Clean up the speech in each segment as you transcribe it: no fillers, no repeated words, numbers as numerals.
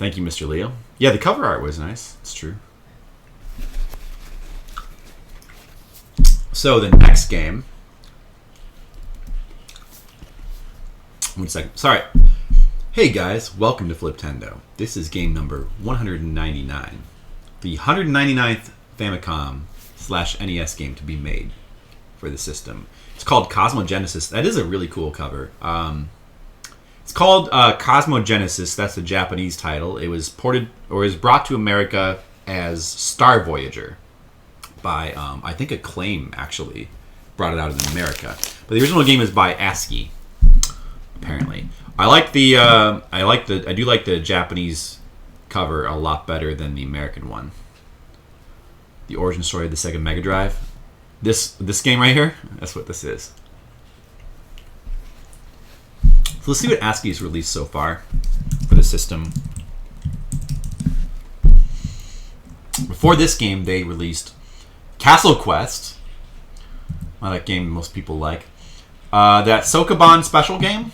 Thank you, Mr. Leo. Yeah, the cover art was nice. It's true. So the next game. 1 second. Sorry. Hey guys, welcome to Fliptendo. This is game number 199. The 199th Famicom / NES game to be made for the system. It's called Cosmo Genesis. That is a really cool cover. It's called Cosmo Genesis. That's the Japanese title. It was ported or was brought to America as Star Voyager by I think Acclaim actually brought it out in America. But the original game is by ASCII, apparently. I do like the Japanese cover a lot better than the American one. The origin story of the Sega Mega Drive. This game right here, that's what this is. So let's see what ASCII's released so far for the system. Before this game, they released Castle Quest. Well, that game most people like. That Sokoban special game,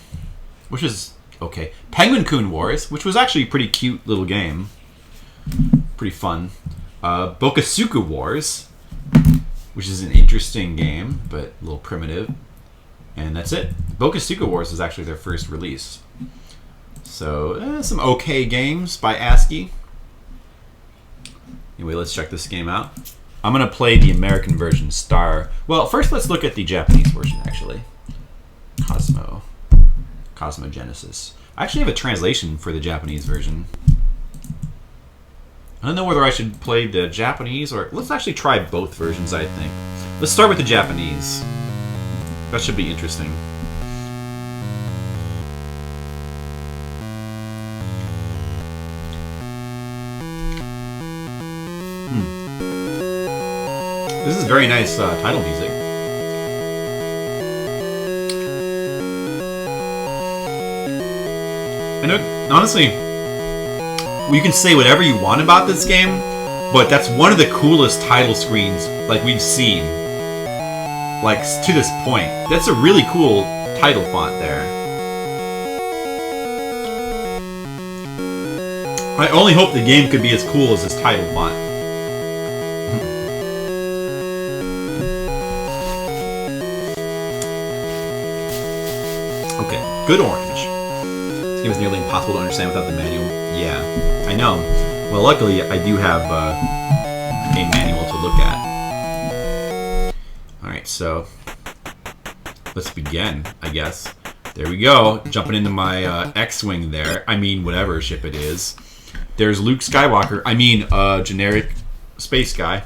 which is okay. Penguin Coon Wars, which was actually a pretty cute little game. Pretty fun. Bokosuka Wars, which is an interesting game, but a little primitive. And that's it. Bokosuka Wars was actually their first release. So, some okay games by ASCII. Anyway, let's check this game out. I'm going to play the American version, Star. Well, first let's look at the Japanese version, actually. Cosmo Genesis. I actually have a translation for the Japanese version. I don't know whether I should play the Japanese or... Let's actually try both versions, I think. Let's start with the Japanese. That should be interesting. This is very nice title music. I know, honestly, you can say whatever you want about this game, but that's one of the coolest title screens like we've seen. Like, to this point. That's a really cool title font there. I only hope the game could be as cool as this title font. Okay, good orange. This game is nearly impossible to understand without the manual. Yeah, I know. Well, luckily, I do have a manual to look at. Alright, so let's begin, I guess. There we go. Jumping into my X-Wing there. I mean, whatever ship it is. There's Luke Skywalker. I mean, generic space guy.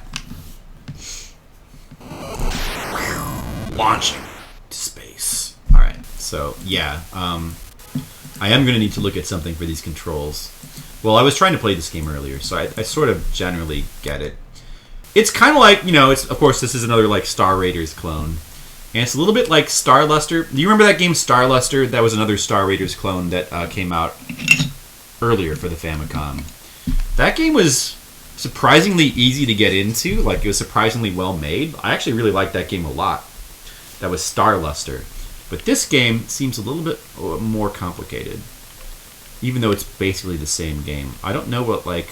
Launching to space. Alright, so, yeah. I am going to need to look at something for these controls. Well, I was trying to play this game earlier, so I sort of generally get it. It's kind of like, you know, it's, of course, this is another, like, Star Raiders clone. And it's a little bit like Star Luster. Do you remember that game, Star Luster? That was another Star Raiders clone that came out earlier for the Famicom. That game was surprisingly easy to get into. Like, it was surprisingly well made. I actually really liked that game a lot. That was Star Luster. But this game seems a little bit more complicated. Even though it's basically the same game. I don't know what, like,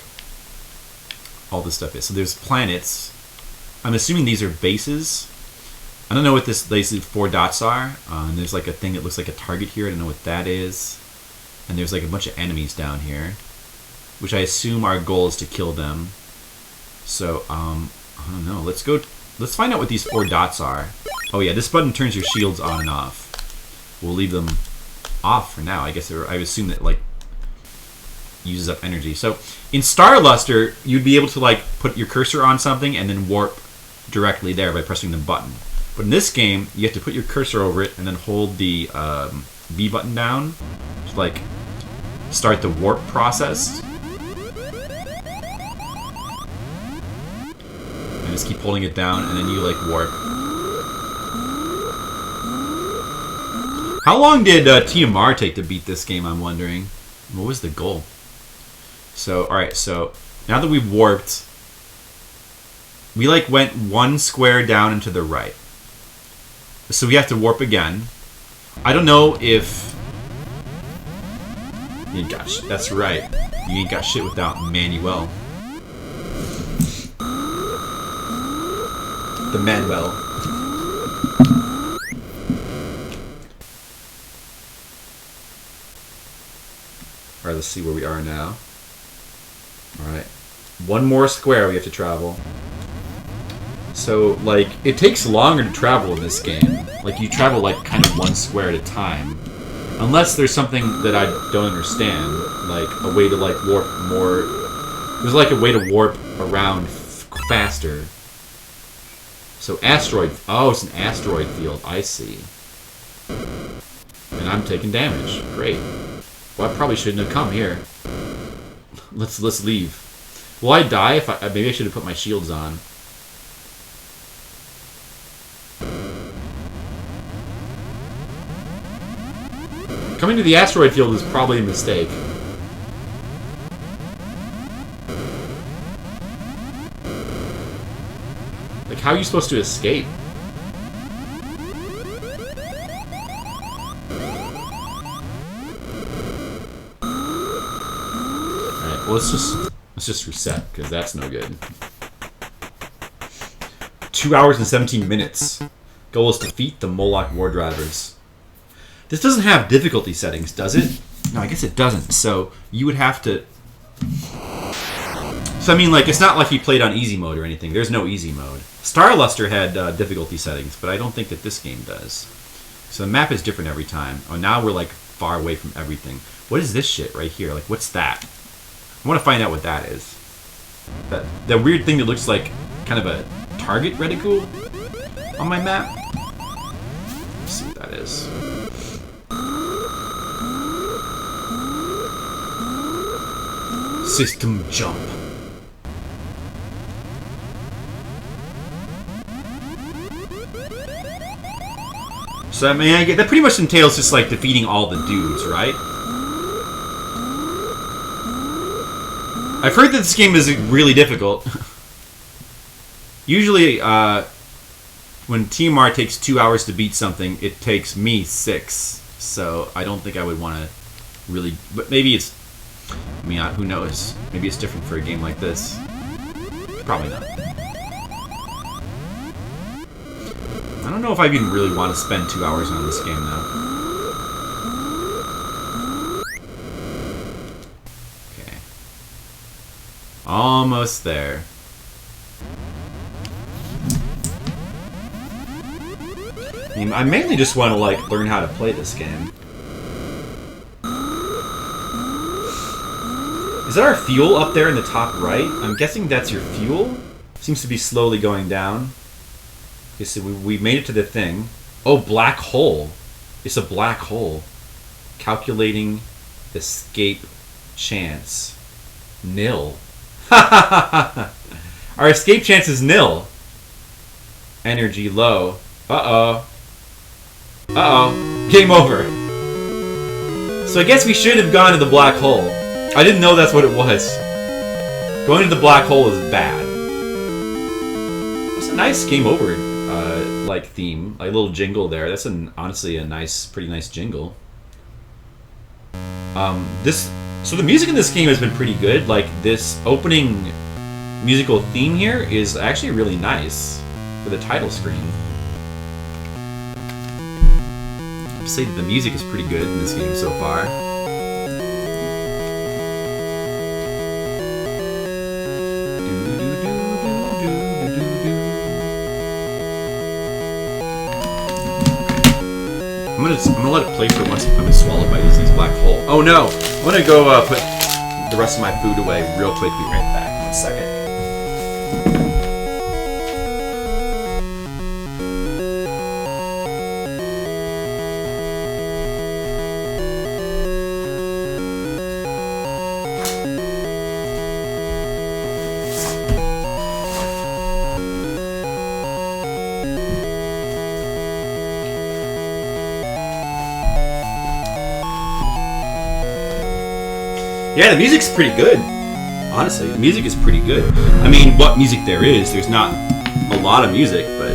all this stuff is. So there's planets. I'm assuming these are bases. I don't know what these 4 dots are. And there's like a thing that looks like a target here. I don't know what that is. And there's like a bunch of enemies down here, which I assume our goal is to kill them. So, I don't know. Let's find out what these 4 dots are. Oh yeah, this button turns your shields on and off. We'll leave them off for now. I guess I assume that, like, uses up energy. So in Star Luster, you'd be able to, like, put your cursor on something and then warp directly there by pressing the button. But in this game, you have to put your cursor over it and then hold the B button down to, like, start the warp process. And just keep holding it down and then you, like, warp. How long did TMR take to beat this game, I'm wondering? What was the goal? So, alright, so now that we've warped, we, like, went 1 square down and to the right. So we have to warp again. I don't know if You ain't got shit. That's right. You ain't got shit without Manuel. The Manuel. Alright, let's see where we are now. Alright. One more square we have to travel. So, like, it takes longer to travel in this game. Like, you travel, like, kind of one square at a time. Unless there's something that I don't understand. Like, a way to, like, warp more... There's, like, a way to warp around faster. So, asteroid... Oh, it's an asteroid field. I see. And I'm taking damage. Great. Well, I probably shouldn't have come here. Let's leave. Will I die if I... Maybe I should have put my shields on. Coming to the asteroid field is probably a mistake. Like, how are you supposed to escape? Alright, well, let's just reset, because that's no good. 2 hours and 17 minutes. Goal is to defeat the Moloch war drivers. This doesn't have difficulty settings, does it? No, I guess it doesn't. So you would have to... So I mean, like, it's not like you played on easy mode or anything. There's no easy mode. Starluster had difficulty settings, but I don't think that this game does. So the map is different every time. Oh, now we're, like, far away from everything. What is this shit right here? Like, what's that? I want to find out what that is. That weird thing that looks like kind of a target reticle on my map. Let's see what that is. System jump. So I mean, that pretty much entails just like defeating all the dudes, right? I've heard that this game is really difficult. Usually, when TMR takes 2 hours to beat something, it takes me 6. So I don't think I would want to really... But maybe it's... I mean, who knows? Maybe it's different for a game like this. Probably not. I don't know if I even really want to spend 2 hours on this game, though. Okay. Almost there. I mean, I mainly just want to, like, learn how to play this game. Is that our fuel up there in the top right? I'm guessing that's your fuel. Seems to be slowly going down. Okay, so we made it to the thing. Oh, black hole. It's a black hole. Calculating escape chance. Nil. Our escape chance is nil. Energy low. Uh-oh. Uh-oh. Game over. So I guess we should have gone to the black hole. I didn't know that's what it was. Going to the black hole is bad. It's a nice game over, like, theme. Like, a little jingle there. That's honestly a nice, pretty nice jingle. So the music in this game has been pretty good. Like, this opening musical theme here is actually really nice for the title screen. I'd say that the music is pretty good in this game so far. I'm gonna let it play for once if I'm swallowed by these black hole. Oh no! I'm gonna go put the rest of my food away real quick. Be right back. 1 second. Yeah, the music's pretty good. Honestly, the music is pretty good. I mean, what music there is, there's not a lot of music, but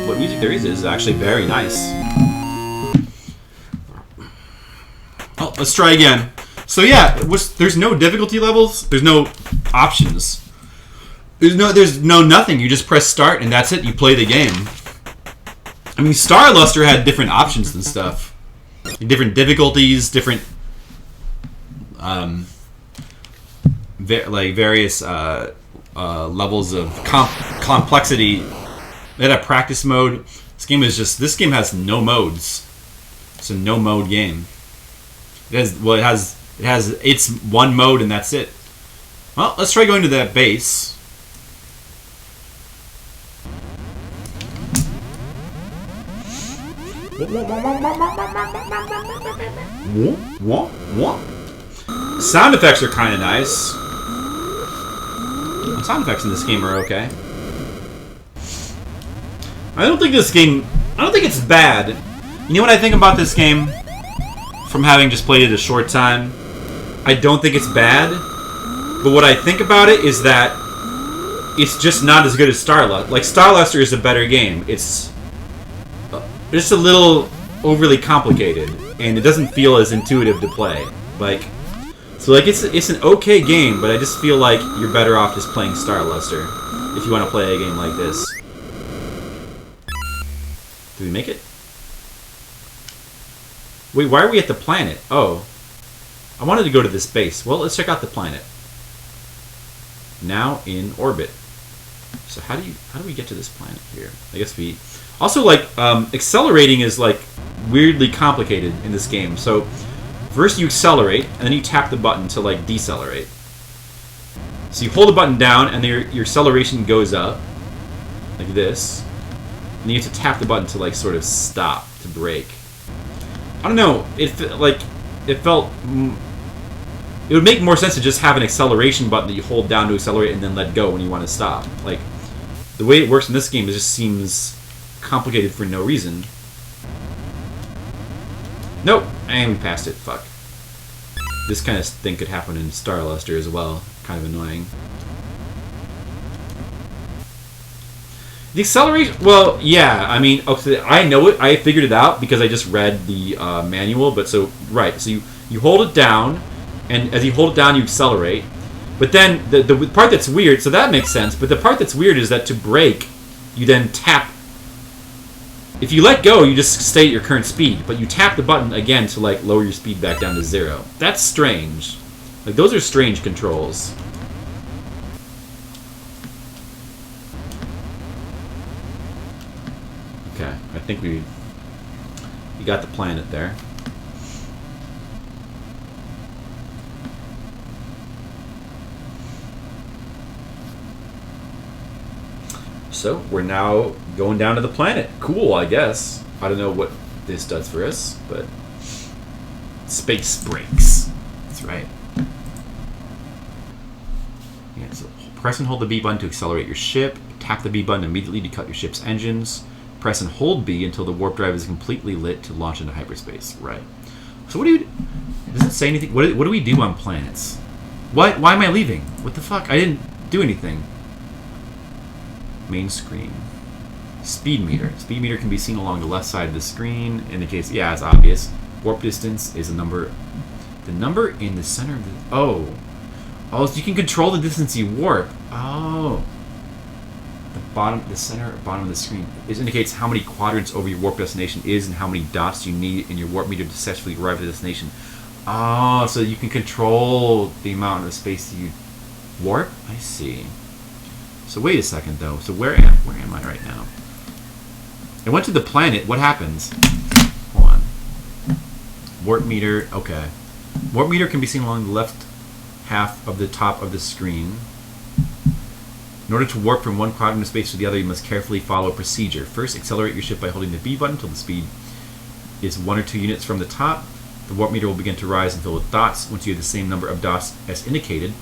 what music there is actually very nice. Oh, Well, let's try again. So yeah, there's no difficulty levels. There's no options. There's no nothing. You just press start and that's it. You play the game. I mean, Star Luster had different options and stuff, different difficulties, different various levels of complexity. They had a practice mode. This game has no modes. It's a no mode game. It has its one mode and that's it. Well, let's try going to that base. Sound effects are kind of nice. Sound effects in this game are okay. I don't think it's bad. You know what I think about this game? From having just played it a short time, I don't think it's bad. But what I think about it is that it's just not as good as Star Luster. Like, Star Luster is a better game. It's just a little overly complicated, and it doesn't feel as intuitive to play. It's an okay game, but I just feel like you're better off just playing Star Luster if you want to play a game like this. Did we make it? Wait, why are we at the planet? Oh. I wanted to go to this base. Well, let's check out the planet. Now in orbit. So how do we get to this planet here? I guess we... Also, accelerating is, weirdly complicated in this game. So, first you accelerate, and then you tap the button to, decelerate. So you hold the button down, and your acceleration goes up. Like this. And you have to tap the button to, sort of stop, to brake. I don't know. It felt... It would make more sense to just have an acceleration button that you hold down to accelerate and then let go when you want to stop. The way it works in this game, it just seems complicated for no reason. Nope. And we passed it. Fuck. This kind of thing could happen in Star Luster as well. Kind of annoying. The acceleration... Well, yeah. I mean, okay, I know it. I figured it out because I just read the manual. But so, right. So you hold it down, and as you hold it down, you accelerate. But then the part that's weird... So that makes sense. But the part that's weird is that to brake, you then tap... If you let go, you just stay at your current speed. But you tap the button again to, lower your speed back down to 0. That's strange. Those are strange controls. Okay, I think we got the planet there. So, we're now going down to the planet. Cool, I guess. I don't know what this does for us, but... Space brakes. That's right. Yeah, so press and hold the B button to accelerate your ship. Tap the B button immediately to cut your ship's engines. Press and hold B until the warp drive is completely lit to launch into hyperspace. Right. So what do you... Does it say anything? What do we do on planets? Why am I leaving? What the fuck? I didn't do anything. Main screen. Speed meter. Speed meter can be seen along the left side of the screen. Indicates, yeah, it's obvious. Warp distance is a number. The number in the center of the... Oh, so you can control the distance you warp. Oh. The center, bottom of the screen. This indicates how many quadrants over your warp destination is and how many dots you need in your warp meter to successfully arrive at the destination. Oh, so you can control the amount of space that you warp? I see. So wait a second, though. So where am I right now? I went to the planet. What happens? Hold on. Warp meter. Okay. Warp meter can be seen along the left half of the top of the screen. In order to warp from one quadrant of space to the other, you must carefully follow a procedure. First, accelerate your ship by holding the B button until the speed is 1 or 2 units from the top. The warp meter will begin to rise and fill with dots. Once you have the same number of dots as indicated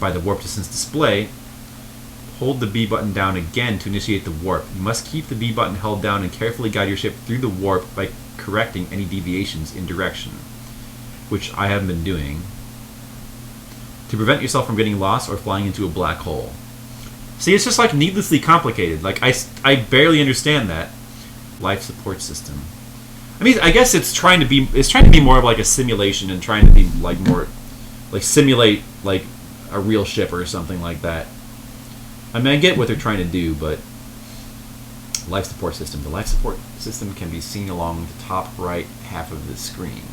by the warp distance display, hold the B button down again to initiate the warp. You must keep the B button held down and carefully guide your ship through the warp by correcting any deviations in direction, which I haven't been doing, to prevent yourself from getting lost or flying into a black hole. See, it's just needlessly complicated. I barely understand that. Life support system. I I mean, I guess it's trying to be more of like a simulation and trying to be like more like simulate like a real ship or something like that. I mean, I get what they're trying to do, but life support system. The life support system can be seen along the top right half of the screen.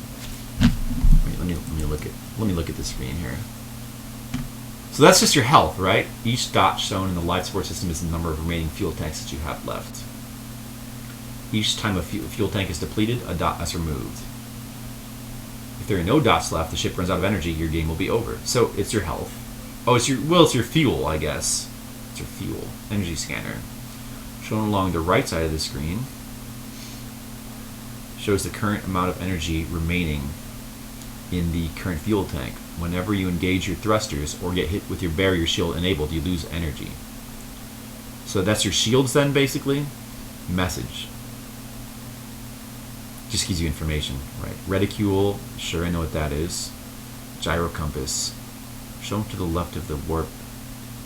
Wait, let me look at the screen here. So that's just your health, right? Each dot shown in the life support system is the number of remaining fuel tanks that you have left. Each time a fuel tank is depleted, a dot is removed. If there are no dots left, the ship runs out of energy, your game will be over. So it's your health. Oh, it's your fuel, I guess. It's your fuel. Energy scanner. Shown along the right side of the screen shows the current amount of energy remaining in the current fuel tank. Whenever you engage your thrusters or get hit with your barrier shield enabled, you lose energy. So that's your shields then, basically. Message. Just gives you information, right? Reticule, sure, I know what that is. Gyro compass. Shown to the left of the warp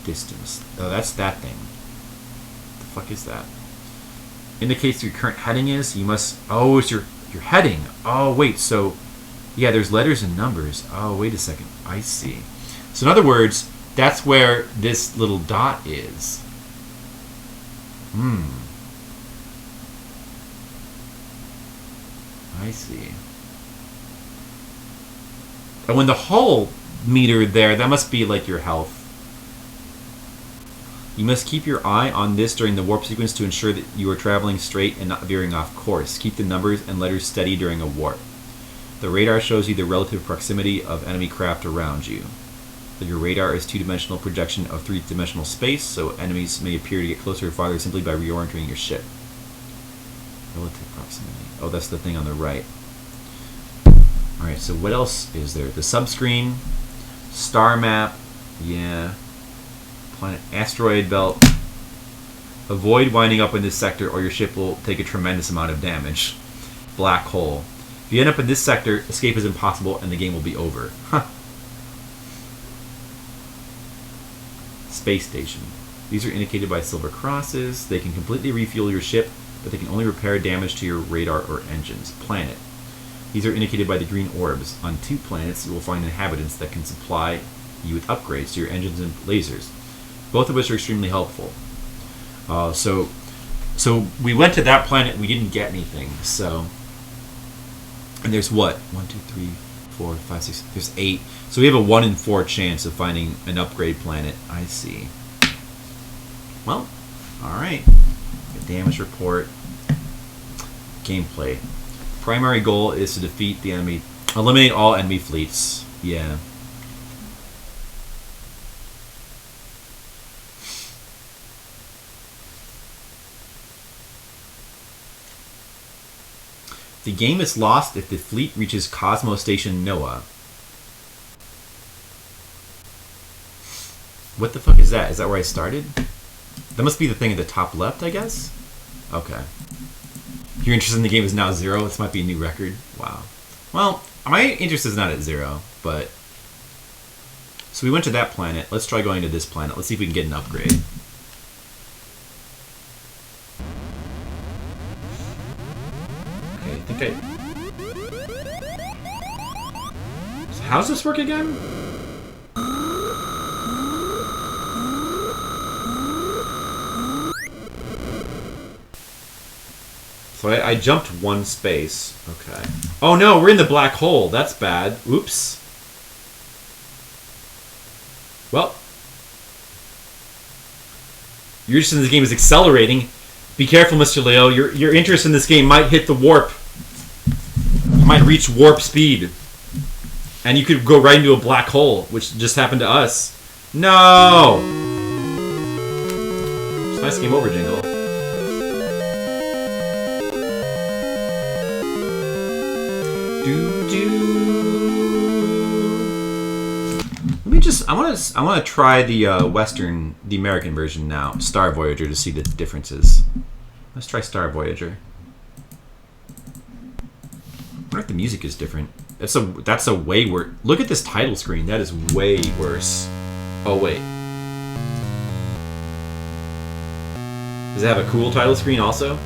distance. Oh, that's that thing. What the fuck is that? Indicates your current heading is. You must. Oh, it's your heading. Oh, wait. So, yeah, there's letters and numbers. Oh, wait a second. I see. So, in other words, that's where this little dot is. I see. And when the hull meter there, that must be like your health. You must keep your eye on this during the warp sequence to ensure that you are traveling straight and not veering off course. Keep the numbers and letters steady during a warp. The radar shows you the relative proximity of enemy craft around you. Your radar is two-dimensional projection of three-dimensional space, so enemies may appear to get closer or farther simply by reorienting your ship. Relative proximity. Oh, that's the thing on the right. Alright, so what else is there? The subscreen, star map, yeah. Planet asteroid belt. Avoid winding up in this sector or your ship will take a tremendous amount of damage. Black hole. If you end up in this sector, escape is impossible and the game will be over. Huh. Space station. These are indicated by silver crosses. They can completely refuel your ship, but they can only repair damage to your radar or engines. Planet. These are indicated by the green orbs. On 2 planets, you will find inhabitants that can supply you with upgrades to your engines and lasers, both of which are extremely helpful. So we went to that planet and we didn't get anything. So, and there's what? 1, 2, 3, 4, 5, 6. There's 8. So we have a 1 in 4 chance of finding an upgrade planet. I see. Well, all right. Damage report. Gameplay. Primary goal is to defeat the enemy. Eliminate all enemy fleets. Yeah. The game is lost if the fleet reaches Cosmo Station Noah. What the fuck is that? Is that where I started? That must be the thing at the top left, I guess? Okay. Your interest in the game is now 0. This might be a new record. Wow. Well, my interest is not at 0, but... So we went to that planet. Let's try going to this planet. Let's see if we can get an upgrade. Okay, I think So how does this work again? So I jumped 1 space. Okay. Oh no, we're in the black hole. That's bad. Oops. Well. Your interest in this game is accelerating. Be careful, Mr. Leo. Your interest in this game might hit the warp. You might reach warp speed. And you could go right into a black hole, which just happened to us. No! It's a nice game over, Jingle. Let me just. I want to try the the American version now, Star Voyager, to see the differences. Let's try Star Voyager. I wonder if the music is different. That's a way worse. Look at this title screen. That is way worse. Oh wait. Does it have a cool title screen also?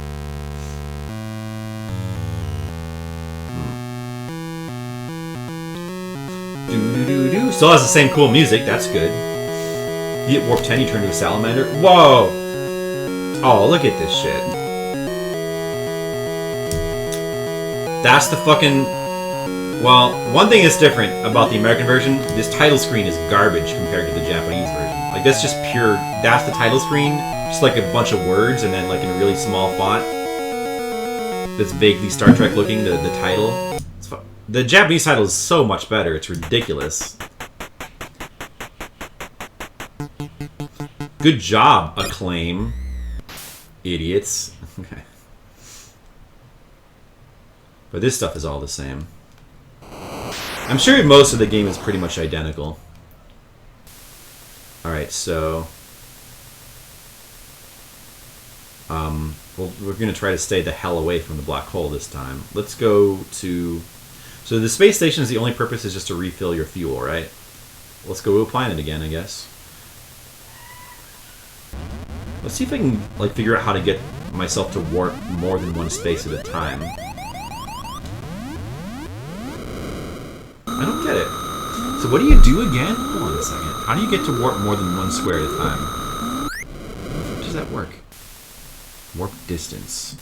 Still has the same cool music, that's good. You get warp 10, you turn into a salamander. Whoa! Oh, look at this shit. That's the fucking... Well, one thing that's different about the American version, this title screen is garbage compared to the Japanese version. Like, that's just pure... That's the title screen, just like a bunch of words, and then like in a really small font. That's vaguely Star Trek looking, the title. The Japanese title is so much better, it's ridiculous. Good job, Acclaim. Idiots. Okay. But this stuff is all the same. I'm sure most of the game is pretty much identical. Alright, so... well, we're going to try to stay the hell away from the black hole this time. Let's go to... So the space station is the only purpose is just to refill your fuel, right? Let's go to a planet again, I guess. Let's see if I can like figure out how to get myself to warp more than one space at a time. I don't get it. So what do you do again? Hold on a second. How do you get to warp more than one square at a time? How does that work? Warp distance.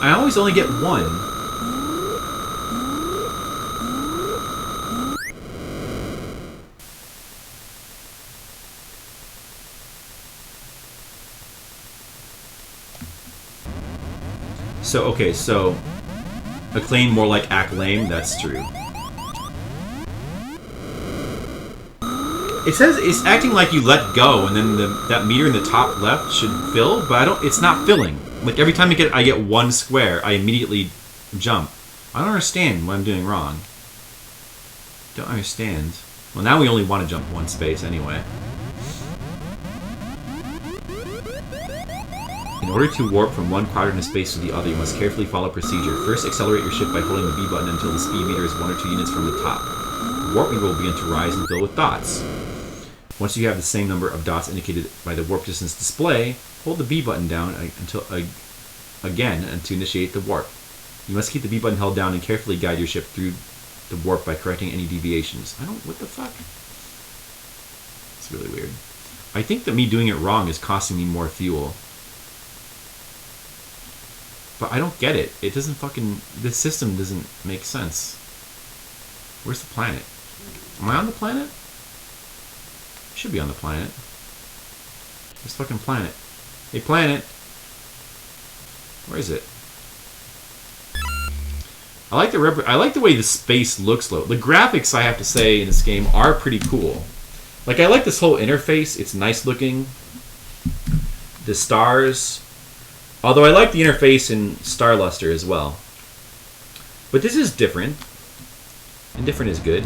I always only get one. So, okay, so... Acclaim more like Acclaim, that's true. It says it's acting like you let go, and then that meter in the top left should fill, but it's not filling. Like, every time I get one square, I immediately jump. I don't understand what I'm doing wrong. Don't understand. Well, now we only want to jump one space anyway. In order to warp from one quadrant of space to the other, you must carefully follow procedure. First, accelerate your ship by holding the B button until the speed meter is 1 or 2 units from the top. The warp meter will begin to rise and fill with dots. Once you have the same number of dots indicated by the warp distance display, hold the B button down again to initiate the warp. You must keep the B button held down and carefully guide your ship through the warp by correcting any deviations. What the fuck? It's really weird. I think that me doing it wrong is costing me more fuel. But I don't get it. It doesn't fucking... This system doesn't make sense. Where's the planet? Am I on the planet? I should be on the planet. This fucking planet. Hey, planet! Where is it? I like the way the space looks, though. The graphics, I have to say, in this game are pretty cool. Like, I like this whole interface. It's nice looking. The stars... Although I like the interface in Star Luster as well. But this is different. And different is good.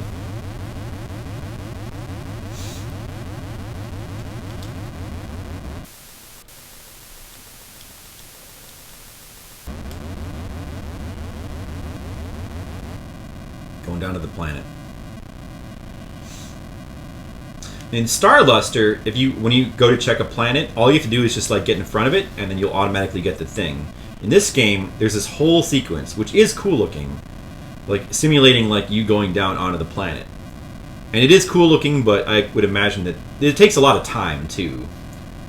Going down to the planet. In Star Luster, when you go to check a planet, all you have to do is just like get in front of it, and then you'll automatically get the thing. In this game, there's this whole sequence, which is cool looking, like simulating like you going down onto the planet. And it is cool looking, but I would imagine that it takes a lot of time too.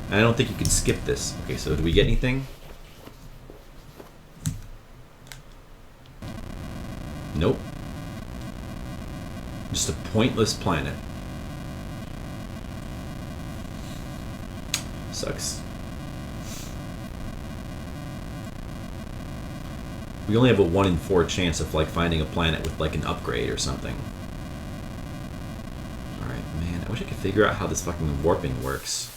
And I don't think you can skip this. Okay, so do we get anything? Nope. Just a pointless planet. Sucks. We only have a 1 in 4 chance of like finding a planet with like an upgrade or something. Alright, man, I wish I could figure out how this fucking warping works.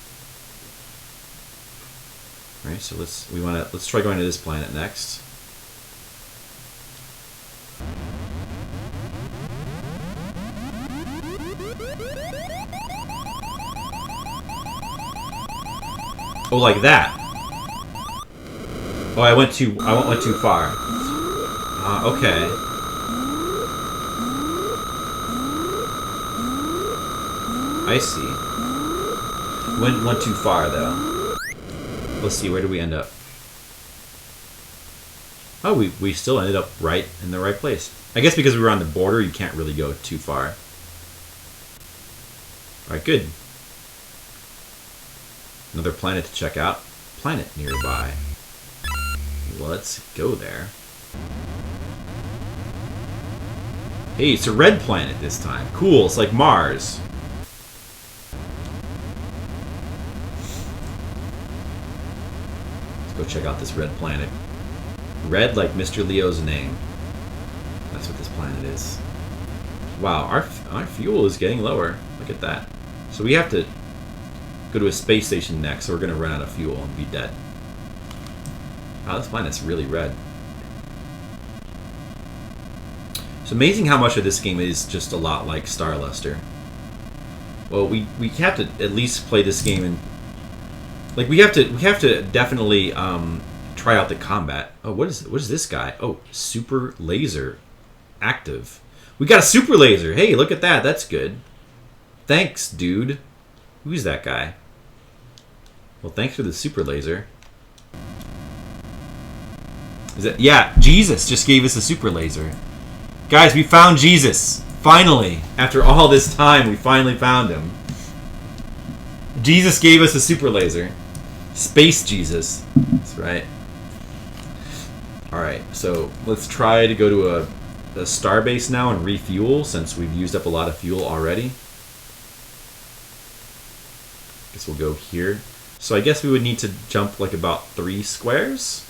Alright, so let's try going to this planet next. Oh, like that. Oh, I went too far. Okay. I see. Went too far though. Let's see, where did we end up? Oh, we still ended up right in the right place. I guess because we were on the border, you can't really go too far. Alright, good. Another planet to check out. Planet nearby. Let's go there. Hey, it's a red planet this time. Cool, it's like Mars. Let's go check out this red planet. Red like Mr. Leo's name. That's what this planet is. Wow, our fuel is getting lower. Look at that. So we have to go to a space station next, so we're going to run out of fuel and be dead. Wow, this planet's really red. It's amazing how much of this game is just a lot like Star Luster. Well, we have to at least play this game and like we have to definitely try out the combat. Oh, what is this guy? Oh, super laser active. We got a super laser. Hey, look at that. That's good. Thanks, dude. Who's that guy? Well, thanks for the super laser. Is that, yeah, Jesus just gave us a super laser. Guys, we found Jesus. Finally. After all this time, we finally found him. Jesus gave us a super laser. Space Jesus. That's right. Alright, so let's try to go to a starbase now and refuel since we've used up a lot of fuel already. Guess we'll go here. So I guess we would need to jump like about 3 squares.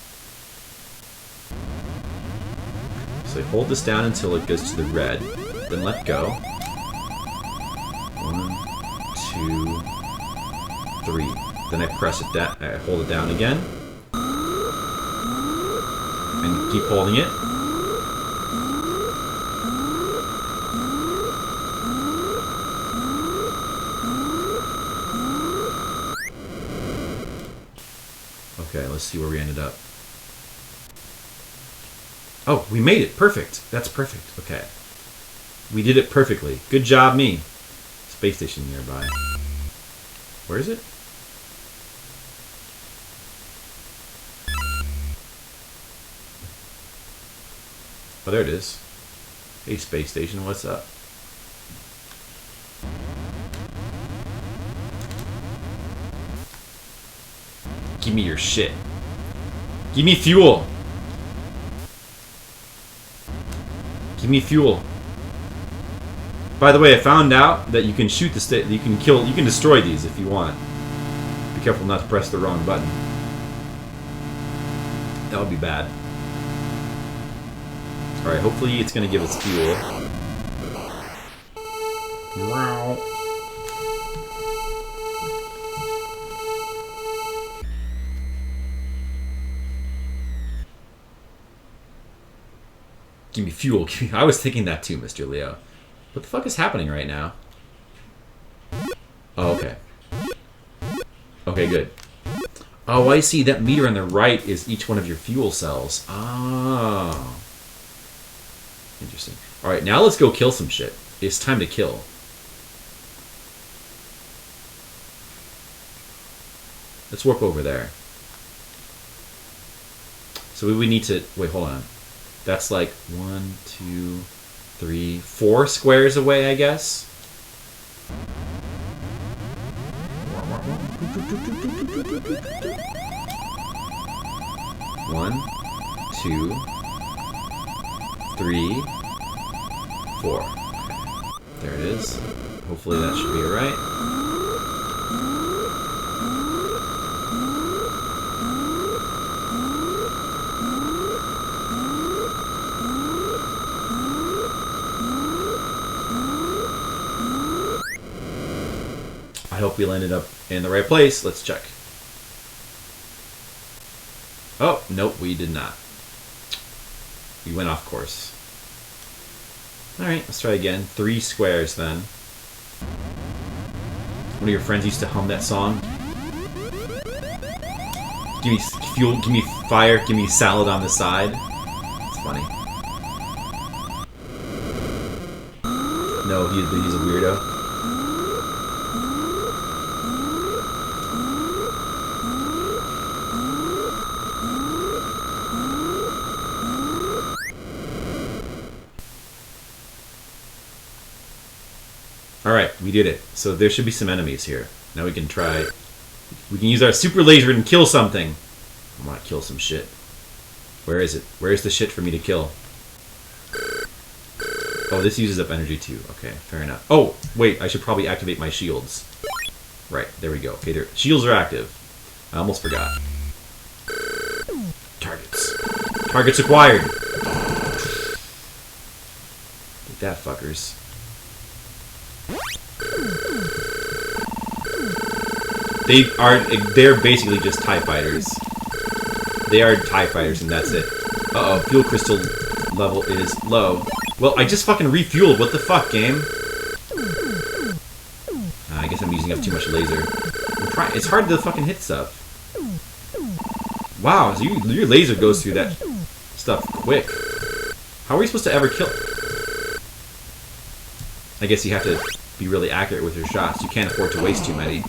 So hold this down until it goes to the red. Then let go. 1, 2, 3. Then I press it down. I hold it down again. And keep holding it. Okay, let's see where we ended up. Oh, we made it. Perfect. That's perfect. Okay. We did it perfectly. Good job, me. Space station nearby. Where is it? Oh, there it is. Hey, space station, what's up? Give me your shit. Give me fuel. Give me fuel. By the way, I found out that you can shoot the you can destroy these if you want. Be careful not to press the wrong button. That would be bad. Alright, hopefully it's gonna give us fuel. Wow. Give me fuel. I was thinking that too, Mr. Leo. What the fuck is happening right now? Oh, okay. Okay, good. Oh, I see. That meter on the right is each one of your fuel cells. Oh. Interesting. Alright, now let's go kill some shit. It's time to kill. Let's warp over there. So we would need to... Wait, hold on. That's like 1, 2, 3, 4 squares away, I guess. 1, 2, 3, 4. Okay. There it is. Hopefully that should be alright. I hope we landed up in the right place. Let's check. Oh, nope, we did not. We went off course. Alright, let's try again. 3 squares then. One of your friends used to hum that song. Give me fuel, give me fire, give me salad on the side. It's funny. No, he's a weirdo. Alright, we did it. So there should be some enemies here. Now we can try... We can use our super laser and kill something. I want to kill some shit. Where is it? Where's the shit for me to kill? Oh, this uses up energy too. Okay, fair enough. Oh, wait, I should probably activate my shields. Right, there we go. Okay, there. Shields are active. I almost forgot. Targets. Targets acquired. Take that, fuckers. They're basically just TIE fighters. They are TIE fighters and that's it. Uh-oh, fuel crystal level is low. Well, I just fucking refueled. What the fuck, game? I guess I'm using up too much laser. It's hard to fucking hit stuff. Wow, so your laser goes through that stuff quick. How are we supposed to ever kill... I guess you have to be really accurate with your shots. You can't afford to waste too many.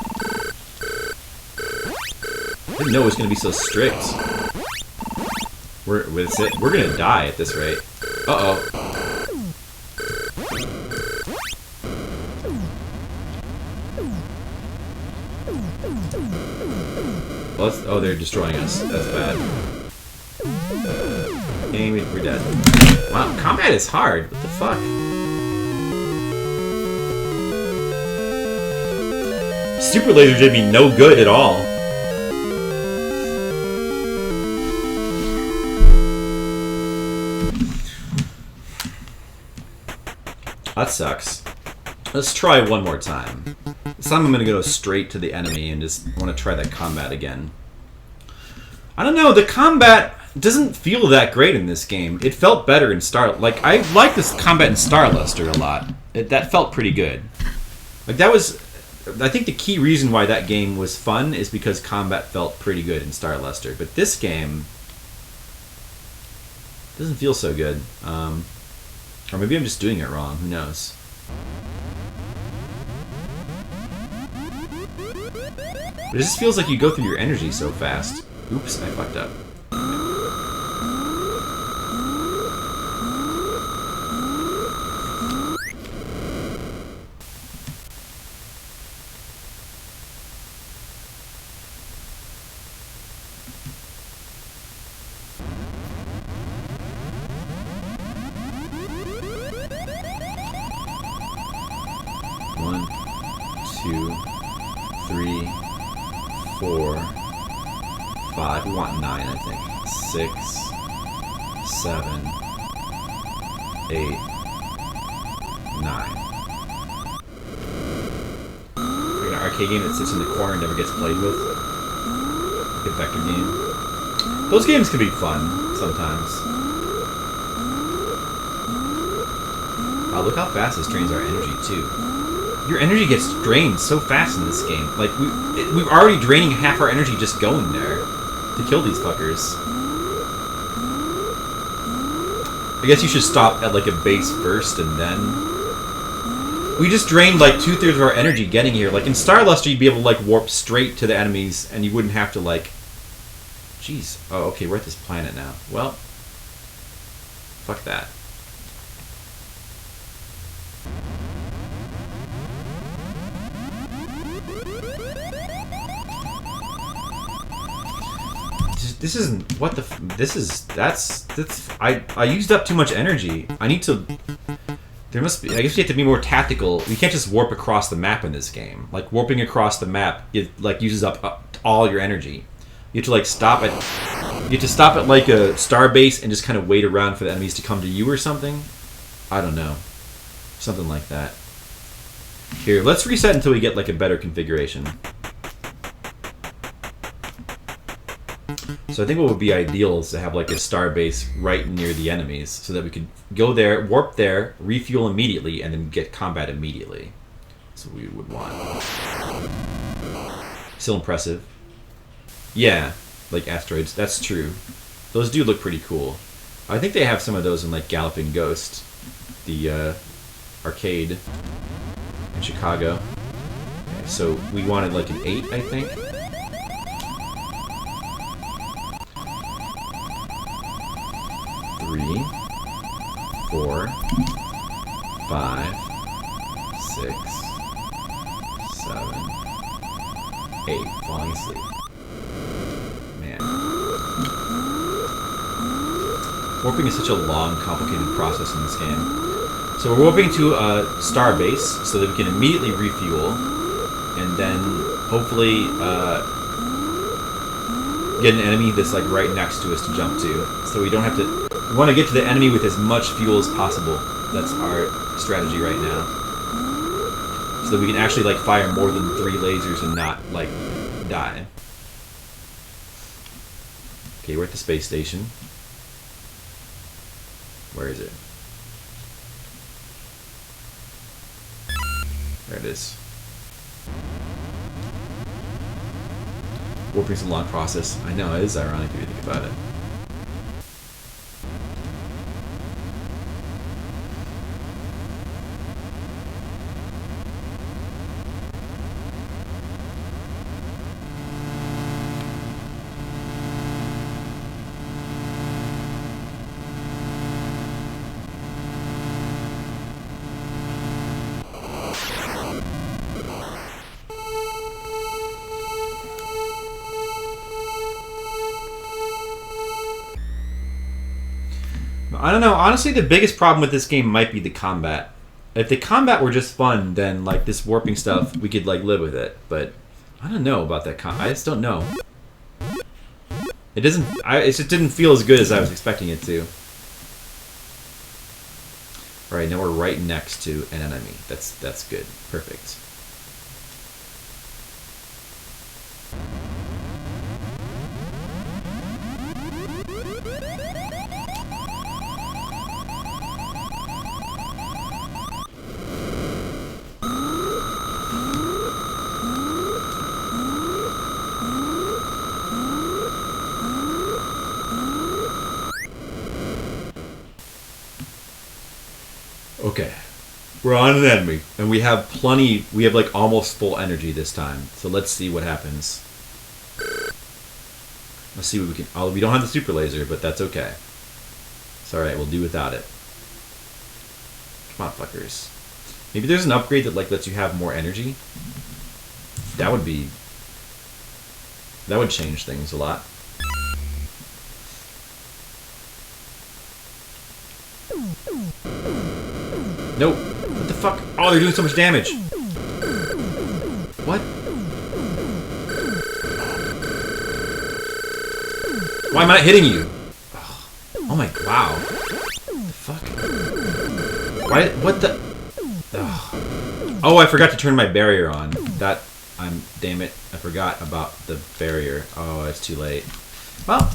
I didn't know it was going to be so strict. We're going to die at this rate. Uh-oh. Well, oh, they're destroying us. That's bad. And we're dead. Wow, combat is hard. What the fuck? Super laser did me no good at all. That sucks. Let's try one more time. This time I'm going to go straight to the enemy and just want to try that combat again. I don't know, the combat doesn't feel that great in this game. It felt better in Like, I like this combat in Star Luster a lot. That felt pretty good. Like, that was... I think the key reason why that game was fun is because combat felt pretty good in Star Luster. But this game doesn't feel so good. Or maybe I'm just doing it wrong. Who knows? But it just feels like you go through your energy so fast. Oops, I fucked up. We want 9, I think. 6, 7, 8, 9. Like an arcade game that sits in the corner and never gets played with. Like a vector game. Those games can be fun sometimes. Wow, look how fast this drains our energy too. Your energy gets drained so fast in this game. Like we're already draining half our energy just going there. To kill these fuckers. I guess you should stop at like a base first and then... We just drained like 2/3 of our energy getting here. Like in Star Luster you'd be able to like warp straight to the enemies and you wouldn't have to like... Jeez. Oh, okay, we're at this planet now. Well... Fuck that. This isn't what the this is that's I used up too much energy. I need to there must be I guess you have to be more tactical. You can't just warp across the map in this game. Like warping across the map it like uses up all your energy. You have to like stop at like a star base and just kind of wait around for the enemies to come to you or something. I don't know. Something like that. Here, let's reset until we get like a better configuration. So I think what would be ideal is to have like a star base right near the enemies so that we could go there, warp there, refuel immediately, and then get combat immediately. That's what we would want. Still impressive. Yeah, like asteroids. That's true. Those do look pretty cool. I think they have some of those in like Galloping Ghost, the arcade in Chicago. Okay, so we wanted like an 8, I think. 3, 4, 5, 6, Hey, falling asleep. Man. Warping is such a long, complicated process in this game. So we're warping to a star base so that we can immediately refuel and then hopefully get an enemy that's like right next to us to jump to. So we don't have to... We want to get to the enemy with as much fuel as possible. That's our strategy right now. So that we can actually like fire more than 3 lasers and not like die. Okay, we're at the space station. Where is it? There it is. Warping's a long process. I know, it is ironic if you think about it. I don't know. Honestly, the biggest problem with this game might be the combat. If the combat were just fun, then like this warping stuff, we could like live with it. But I don't know about that. I just don't know. It doesn't. It just didn't feel as good as I was expecting it to. All right, now we're right next to an enemy. That's good. Perfect. Okay, we're on an enemy, and we have plenty. We have like almost full energy this time. So let's see what happens. Let's see what we can. Oh, we don't have the super laser, but that's okay. It's all right. We'll do without it. Come on, fuckers. Maybe there's an upgrade that like lets you have more energy. That would be. That would change things a lot. Nope. What the fuck? Oh, they're doing so much damage. What? Why am I not hitting you? Oh my, wow. What the fuck? Why, what the? Oh, I forgot to turn my barrier on. Damn it. I forgot about the barrier. Oh, it's too late. Well,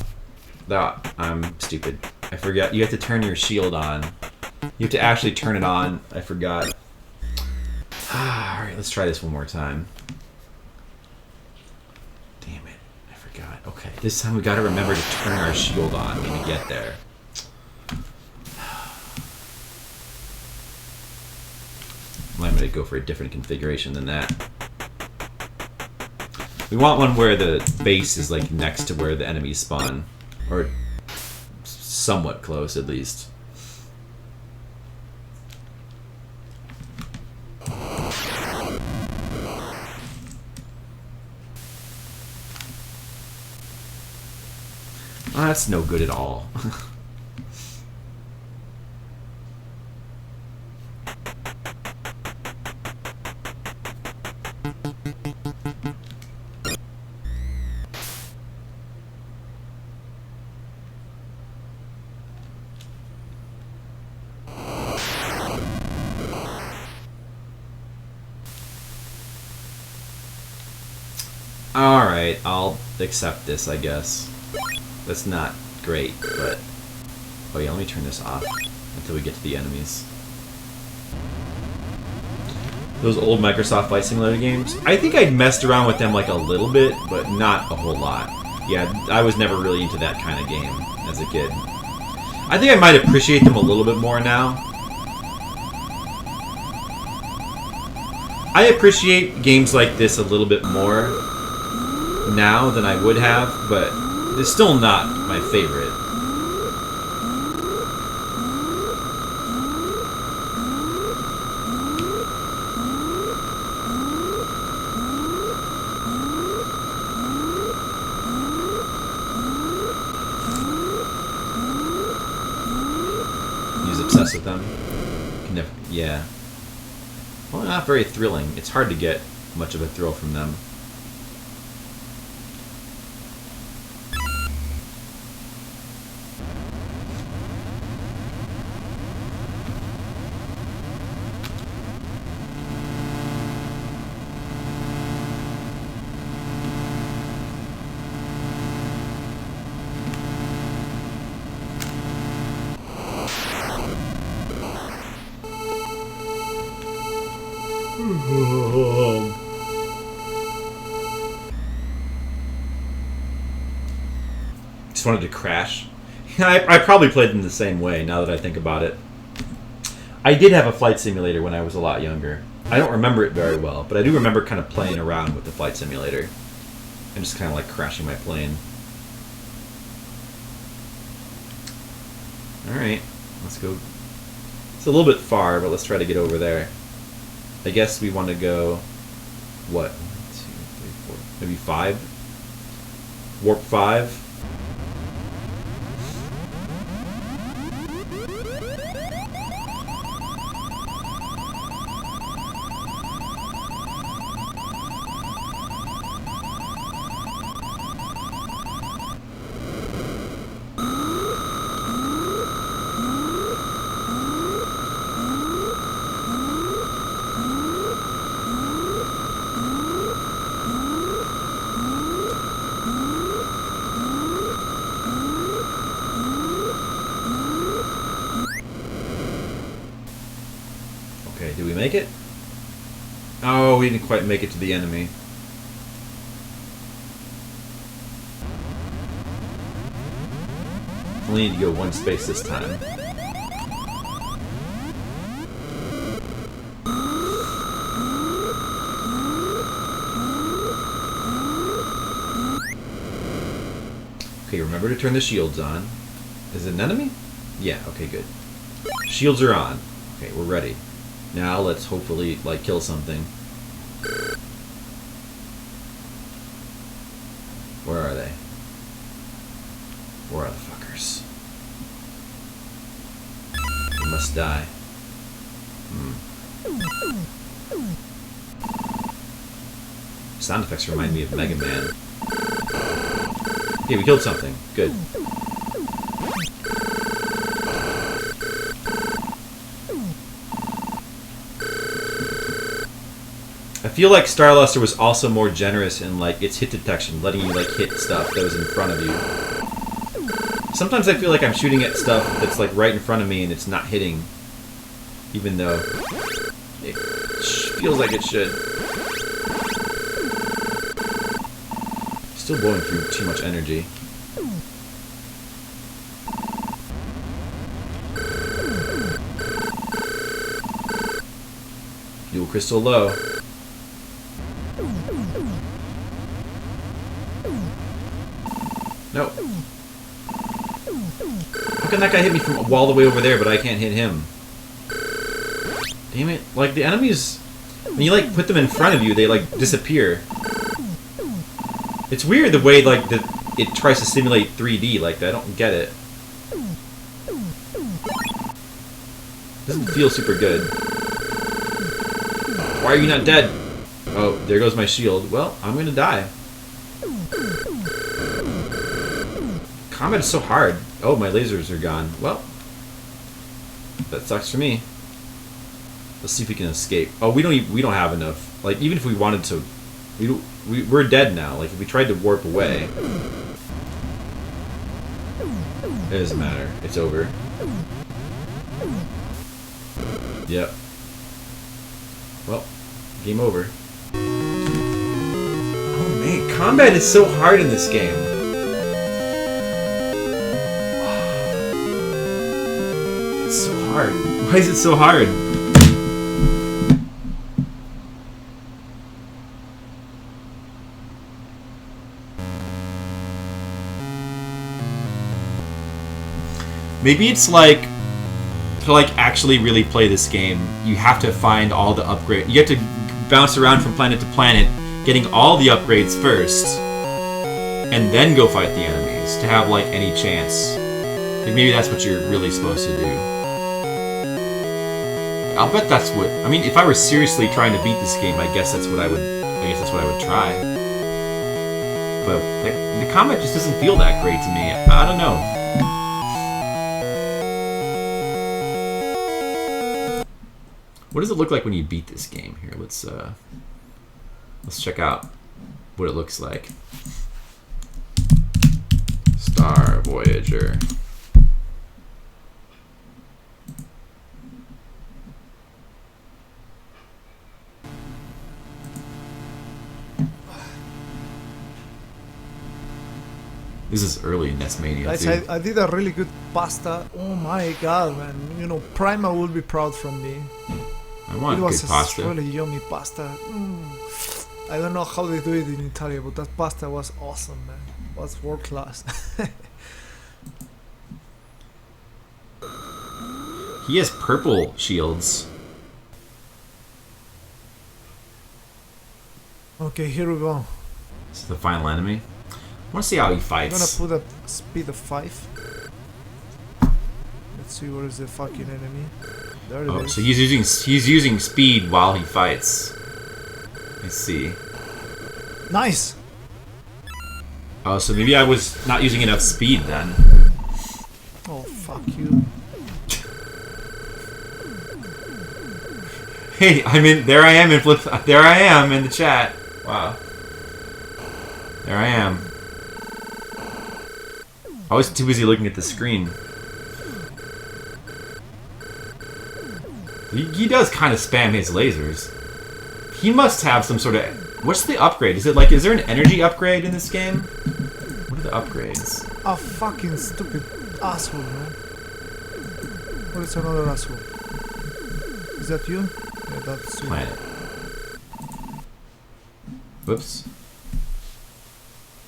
I'm stupid. I forgot. You have to turn your shield on. You have to actually turn it on. I forgot. Alright, let's try this one more time. Damn it. I forgot. Okay, this time we gotta remember to turn our shield on when we get there. I'm gonna go for a different configuration than that. We want one where the base is like next to where the enemies spawn. Or somewhat close, at least. Oh, that's no good at all. Alright, I'll accept this, I guess. That's not great, but... Oh yeah, let me turn this off until we get to the enemies. Those old Microsoft Flight Simulator games, I think I'd messed around with them like a little bit, but not a whole lot. Yeah, I was never really into that kind of game as a kid. I think I might appreciate them a little bit more now. I appreciate games like this a little bit more now than I would have, but it's still not my favorite. mess with them. Can never, yeah. Well, not very thrilling. It's hard to get much of a thrill from them. Just wanted to crash. I probably played them the same way now that I think about it. I did have a flight simulator when I was a lot younger. I don't remember it very well, but I do remember kind of playing around with the flight simulator and just kind of like crashing my plane. Alright, let's go. It's a little bit far, but let's try to get over there. I guess we want to go, what? 1, 2, 3, 4, maybe 5? Warp 5? Did we make it? Oh, we didn't quite make it to the enemy. Only need to go one space this time. Okay, remember to turn the shields on. Is it an enemy? Yeah, okay, good. Shields are on. Okay, we're ready. Now let's hopefully, like, kill something. Where are they? Where are the fuckers? They must die. Sound effects remind me of Mega Man. Okay, we killed something. Good. I feel like Star Luster was also more generous in like its hit detection, letting you like hit stuff that was in front of you. Sometimes I feel like I'm shooting at stuff that's like right in front of me and it's not hitting, even though it feels like it should. Still blowing through too much energy. Fuel crystal low. No. How can that guy hit me from all the way over there, but I can't hit him? Damn it. Like, the enemies, when you, like, put them in front of you, they, like, disappear. It's weird the way, like, it tries to simulate 3D like that. I don't get it. Doesn't feel super good. Why are you not dead? Oh, there goes my shield. Well, I'm gonna die. Combat is so hard. Oh, my lasers are gone. Well, that sucks for me. Let's see if we can escape. Oh, we don't have enough. Like, even if we wanted to, we're dead now. Like, if we tried to warp away, it doesn't matter. It's over. Yep. Well, game over. Oh man, combat is so hard in this game. It's so hard. Why is it so hard? Maybe it's like, to like actually really play this game, you have to find all the upgrades. You have to bounce around from planet to planet, getting all the upgrades first, and then go fight the enemies to have like any chance. Like maybe that's what you're really supposed to do. I'll bet that's what. I mean, if I were seriously trying to beat this game, I guess that's what I would. I guess that's what I would try. But the combat just doesn't feel that great to me. I don't know. What does it look like when you beat this game? Here, let's check out what it looks like. Star Voyager. This is early in Nesmania, Guys, too. I did a really good pasta. Oh my god, man. You know, Prima will be proud from me. I want It good was pasta. a really yummy pasta. I don't know how they do it in Italy, but that pasta was awesome, man. It was world class. He has purple shields. Okay, here we go. This is the final enemy. I want to see how he I'm fights. gonna put a speed of 5. Let's see where is the fucking enemy. There it Oh, is. so he's using speed while he fights. I see. Nice! Oh, so maybe I was not using enough speed then. Oh, fuck you. Hey, I mean, there I am in there I am in the chat. Wow. There I am. I was too busy looking at the screen. He does kind of spam his lasers. He must have some sort of... What's the upgrade? Is there an energy upgrade in this game? What are the upgrades? A fucking stupid asshole, man. What is another asshole? Is that you? Yeah, that's you. Planet. Whoops.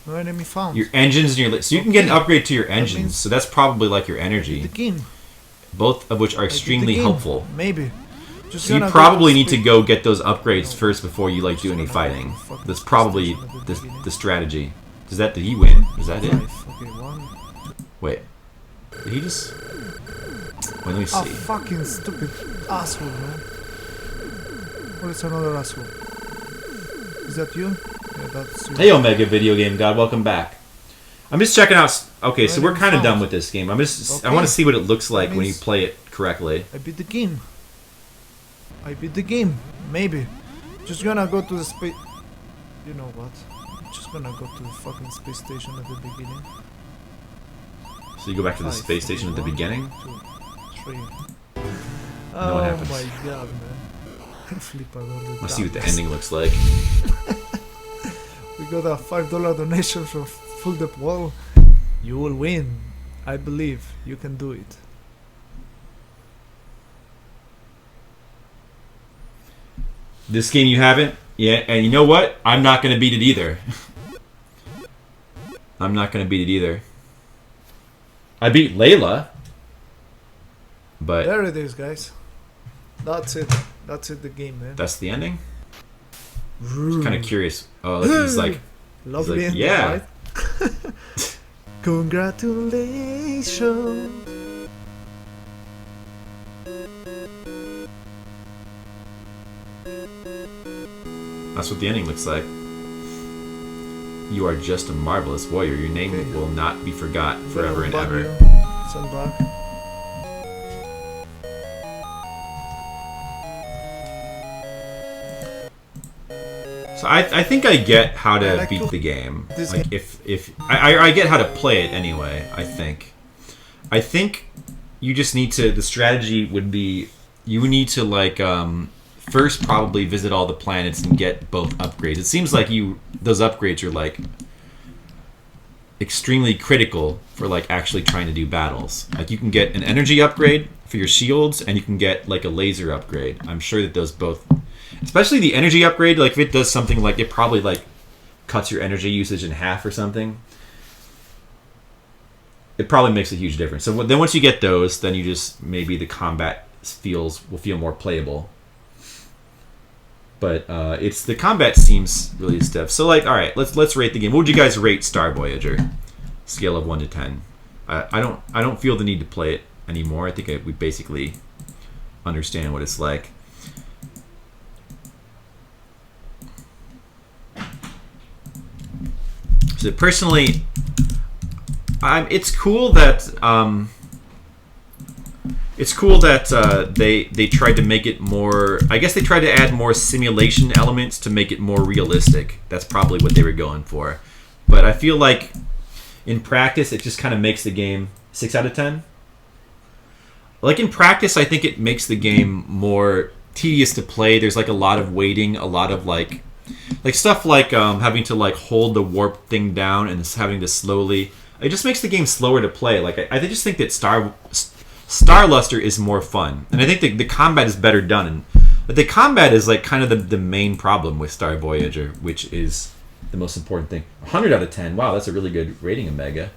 No enemy found. Your engines and your... So you can get an upgrade to your means- engines, so that's probably like your The energy. game. Both of which are I did the extremely game. helpful. Maybe. Just So you gonna probably go need to speed- go get those upgrades first before you like do any Just fighting. gonna fucking That's probably station at the the beginning. strategy. Did he win? Is that it? 5. Okay, 1. Wait. Did he just... Wait, let me A see. fucking stupid asshole, man. What is another asshole? Is that you? Yeah, that's you. Hey, Omega Video Game God, welcome back. I'm just checking out... Okay, so we're kind of done with this game. I Okay. want to see what it looks like That when you means- play it correctly. I beat the game. I beat the game. Maybe. Just gonna go to the space... You know what? Just gonna go to the fucking space station at the beginning. So you go back to the 5. space station at the Okay, beginning? 1, 2, 3. what Oh happens? my god, man. Flipador de Let's see what the tablas. ending looks like. We got a $5 donation from Full Dep. Whoa. You will win. I believe you can do it. This game you haven't? Yeah, and you know what? I'm not going to beat it either. I'm not going to beat it either. I beat Layla. But There it is, guys. That's it. That's it, the game, man. that's the ending? Kind of curious. Oh, he's like... Lovely like, ending, yeah. right? Congratulations. That's what the ending looks like. You are just a marvelous warrior. Your name Okay. will not be forgot forever and Back ever. here. Send back. So I think I get how to I like beat to- the game. this Like if I get how to play it anyway. I think you just need to. The strategy would be you need to like first probably visit all the planets and get both upgrades. It seems like those upgrades are like extremely critical for like actually trying to do battles. Like you can get an energy upgrade for your shields and you can get like a laser upgrade. I'm sure that those both, especially the energy upgrade, like if it does something like it probably like cuts your energy usage in half or something. It probably makes a huge difference. So then once you get those, then you just maybe the combat will feel more playable. But it's the combat seems really stiff. So like, all right, let's rate the game. What would you guys rate Star Voyager? Scale of 1 to 10. I don't feel the need to play it anymore. I think we basically understand what it's like. So personally, it's cool that they tried to make it more. I guess they tried to add more simulation elements to make it more realistic. That's probably what they were going for. But I feel like in practice, it just kind of makes the game 6 out of 10. Like in practice, I think it makes the game more tedious to play. There's like a lot of waiting, a lot of like stuff like having to like hold the warp thing down and having to slowly. It just makes the game slower to play. Like I just think that Star Luster is more fun, and I think the combat is better done. And the combat is like kind of the main problem with Star Voyager, which is the most important thing. 100 out of 10. Wow, that's a really good rating, Omega.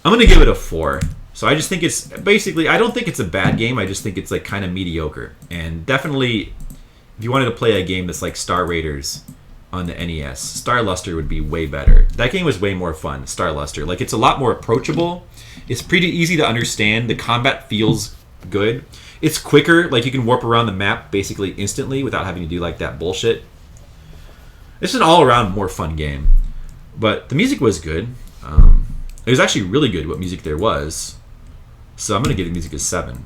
I'm gonna give it a 4. So I just think it's basically. I don't think it's a bad game. I just think it's like kind of mediocre, and definitely. If you wanted to play a game that's like Star Raiders on the NES, Star Luster would be way better. That game was way more fun, Star Luster. Like, it's a lot more approachable. It's pretty easy to understand. The combat feels good. It's quicker. Like, you can warp around the map basically instantly without having to do, like, that bullshit. It's an all-around more fun game. But the music was good. It was actually really good what music there was. So I'm going to give the music a 7.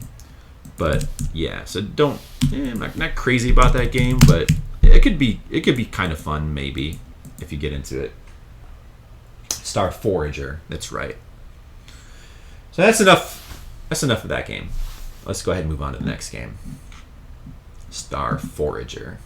But yeah, so don't. I'm not crazy about that game, but it could be kind of fun maybe if you get into it. Star Forager, that's right. So that's enough. That's enough of that game. Let's go ahead and move on to the next game. Star Forager.